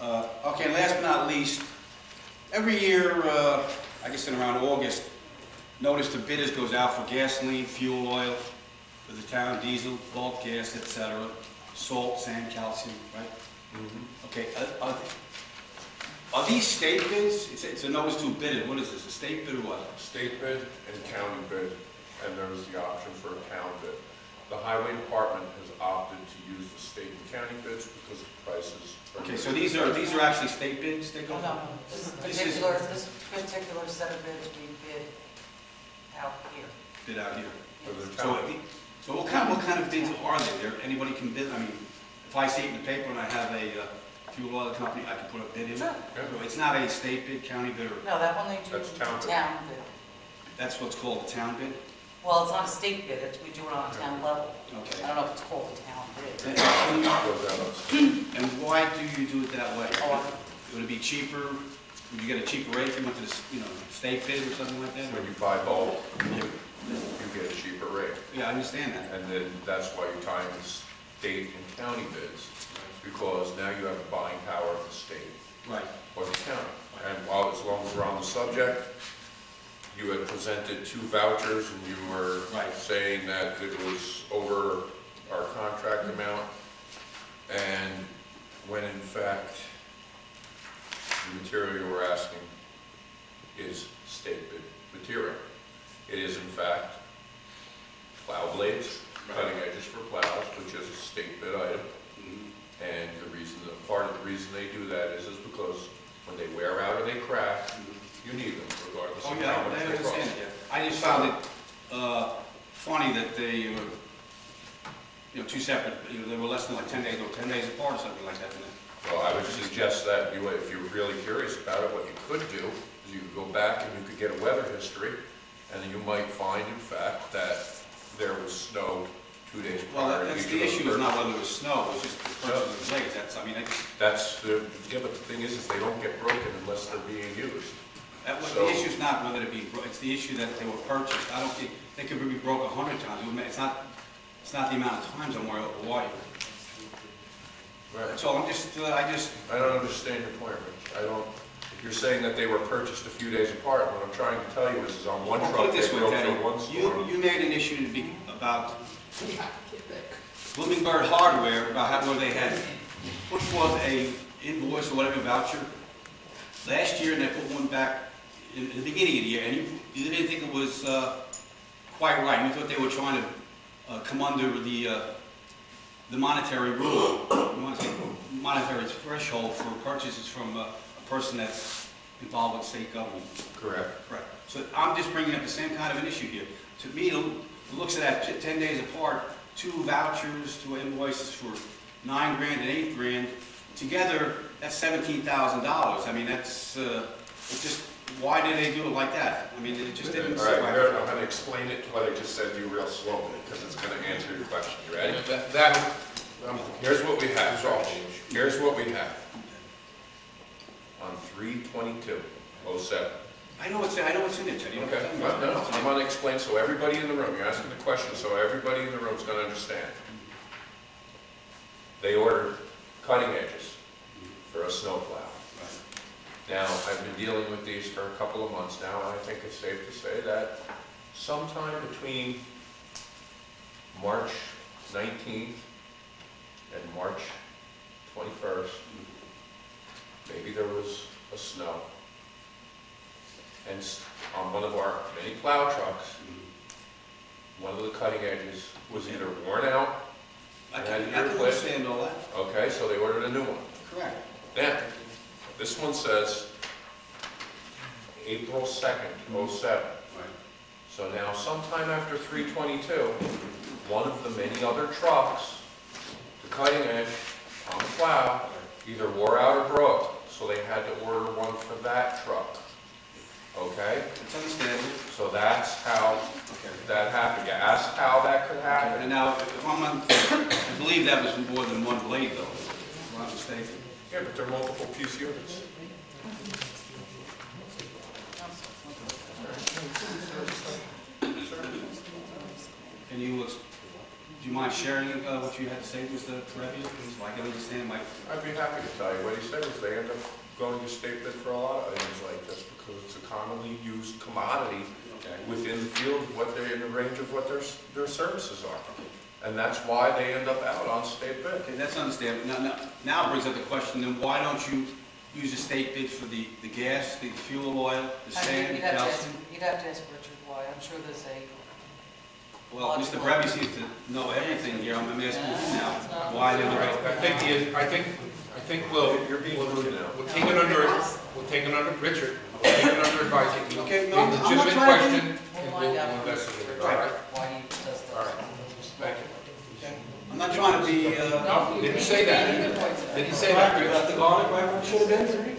Okay, last but not least, every year, I guess in around August, notice the bidders goes out for gasoline, fuel oil, for the town, diesel, bulk gas, etc., salt, sand, calcium, right? Mm-hmm. Okay, are these state bids? It's a notice to bid. What is this, a state bid or what? State bid and county bid, and there's the option for a town bid. The highway department has opted to use the state and county bids because the prices are... Okay, so these are actually state bids? They go? Oh, no, this particular set of bids we bid out here. Bid out here. Yes. So what kind of bids are there? Anybody can bid? I mean, if I see it in the paper and I have a fuel oil company, I can put a bid in? Sure. So it's not a state bid, county bid, or... No, that one they do That's town bid. town bid. That's what's called a town bid? Well, it's not a state bid, we do it on a town level. Okay. I don't know if it's called a town bid. And why do you do it that way? Oh, Would it be cheaper? Would you get a cheaper rate if you went to the, state bid or something like that? When you buy bulk, you get a cheaper rate. Yeah, I understand that. And then that's why you're tying the state and county bids, because now you have the buying power of the state Right. or the county. And while, as long as we're on the subject, you had presented 2 vouchers and you were saying that it was over our contract amount, and when in fact the material you were asking is state bid material. It is in fact plow blades, cutting edges for plows, which is a state bid item. And part of the reason they do that is because when they wear out or they crack, you need them regardless of how much they cost. I just found it funny that they were, 2 separate, they were less than like 10 days or 10 days apart or something like that. Well, I would suggest that if you're really curious about it, what you could do is you could go back and you could get a weather history, and then you might find, in fact, that there was snow 2 days prior. Well, that's the issue, is not whether it was snow, it's just the purchase of the blades. Yeah, but the thing is they don't get broken unless they're being used. The issue is not whether it be broke, it's the issue that they were purchased. I don't think, they could be broke 100 times. It's not the amount of times I'm worried about why. Right. So I don't understand your point, Rich. You're saying that they were purchased a few days apart. What I'm trying to tell you is on one truck they broke to one store. You made an issue about Bloomingburg Hardware, about where they had put forth a invoice or whatever voucher last year, and they put one back in the beginning of the year, and you didn't think it was quite right. You thought they were trying to come under the monetary rule, monetary threshold for purchases from a person that's involved with state government. Correct. Right. So I'm just bringing up the same kind of an issue here. To me, it looks at that 10 days apart, 2 vouchers, 2 invoices for $9 grand and $8 grand. Together, that's $17,000. I mean, it's just, why did they do it like that? I mean, it just didn't sit right. I'm going to explain it what I just said to you real slowly, because it's going to answer your question. You ready? Here's what we have. Here's what we have. On 3/22/07. I know what's in it, Teddy. Okay, no, I'm going to explain so everybody in the room, you're asking the question so everybody in the room is going to understand. They ordered cutting edges for a snowplow. Now, I've been dealing with these for a couple of months now, and I think it's safe to say that sometime between March 19th and March 21st, maybe there was a snow. And on one of our many plow trucks, one of the cutting edges was either worn out, I can understand all that. Okay, so they ordered a new one. Correct. Now, this one says April 2nd, 07. Right. So now, sometime after 3/22, one of the many other trucks, the cutting edge on the plow, either wore out or broke. So they had to order one for that truck. Okay? It's understandable. So that's how that happened. You asked how that could happen. Okay. And now, I believe that was more than one blade, though, if I'm not mistaken. Yeah, but they're multiple piece units. Can you, do you mind sharing what you had to say, Mr. Trevian, so I can understand my... I'd be happy to tell you. What he said is they end up going to state bid for a lot of items like this because it's a commonly used commodity within the field, in the range of what their services are. And that's why they end up out on state bid. Okay, that's understandable. Now it brings up the question, then why don't you use the state bids for the gas, the fuel oil, the sand, calcium? You'd have to ask Richard why. I'm sure there's a... Well, Mr. Brevy seems to know everything here. I'm asking you now why they were... I think we'll take it under Richard. We'll take it under advisement. Okay, no, A I'm not legitimate trying to question, and we'll investigate it. All right. Why he does that. All right. Thank you. I'm not trying to be... No, didn't say that. Didn't say that, Rich. The garlic, right, what it should have been?